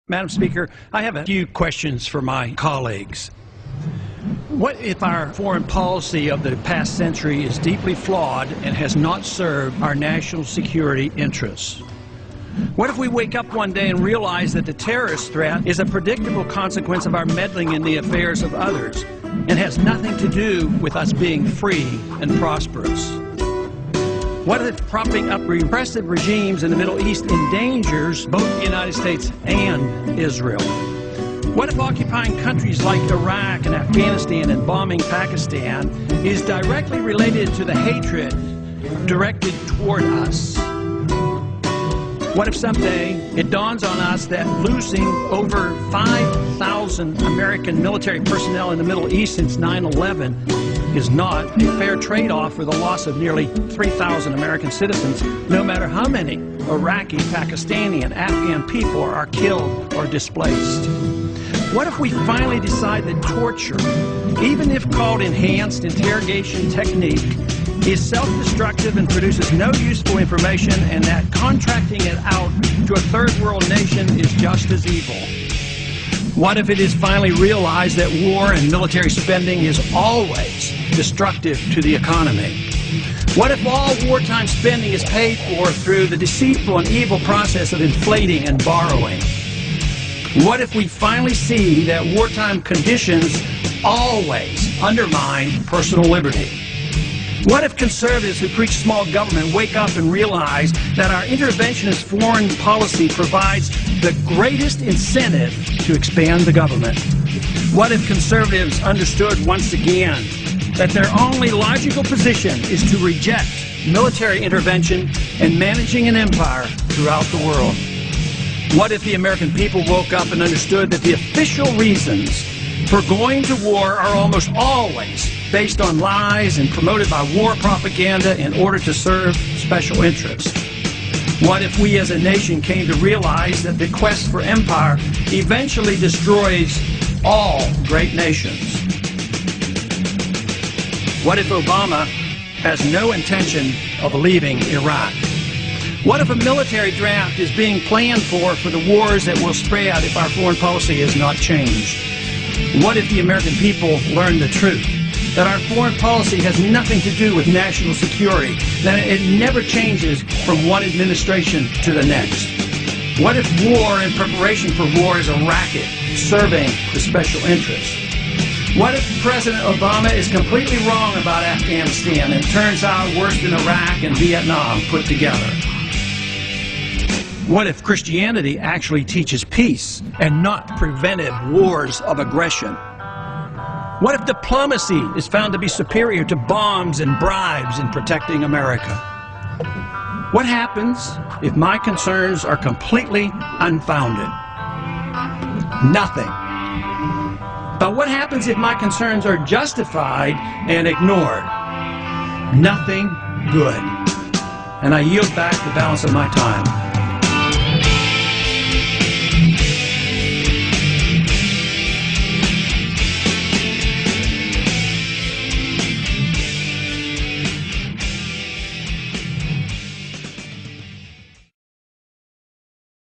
Madam Speaker, I have a few questions for my colleagues. What if our foreign policy of the past century is deeply flawed and has not served our national security interests? What if we wake up one day and realize that the terrorist threat is a predictable consequence of our meddling in the affairs of others and has nothing to do with us being free and prosperous? What if propping up repressive regimes in the Middle East endangers both the United States and Israel? What if occupying countries like Iraq and Afghanistan and bombing Pakistan is directly related to the hatred directed toward us? What if someday it dawns on us that losing over 5,000 American military personnel in the Middle East since 9/11 is not a fair trade-off for the loss of nearly 3,000 American citizens, no matter how many Iraqi, Pakistani, and Afghan people are killed or displaced? What if we finally decide that torture, even if called enhanced interrogation technique, is self-destructive and produces no useful information, and that contracting it out to a third world nation is just as evil? What if it is finally realized that war and military spending is always destructive to the economy? What if all wartime spending is paid for through the deceitful and evil process of inflating and borrowing? What if we finally see that wartime conditions always undermine personal liberty? What if conservatives who preach small government wake up and realize that our interventionist foreign policy provides the greatest incentive to expand the government? What if conservatives understood once again that their only logical position is to reject military intervention and managing an empire throughout the world? What if the American people woke up and understood that the official reasons for going to war are almost always based on lies and promoted by war propaganda in order to serve special interests? What if we as a nation came to realize that the quest for empire eventually destroys all great nations? What if Obama has no intention of leaving Iraq? What if a military draft is being planned for the wars that will spread if our foreign policy is not changed? What if the American people learn the truth, that our foreign policy has nothing to do with national security, that it never changes from one administration to the next? What if war and preparation for war is a racket serving the special interests? What if President Obama is completely wrong about Afghanistan and turns out worse than Iraq and Vietnam put together? What if Christianity actually teaches peace and not preventive wars of aggression? What if diplomacy is found to be superior to bombs and bribes in protecting America? What happens if my concerns are completely unfounded? Nothing. But what happens if my concerns are justified and ignored? Nothing good. And I yield back the balance of my time.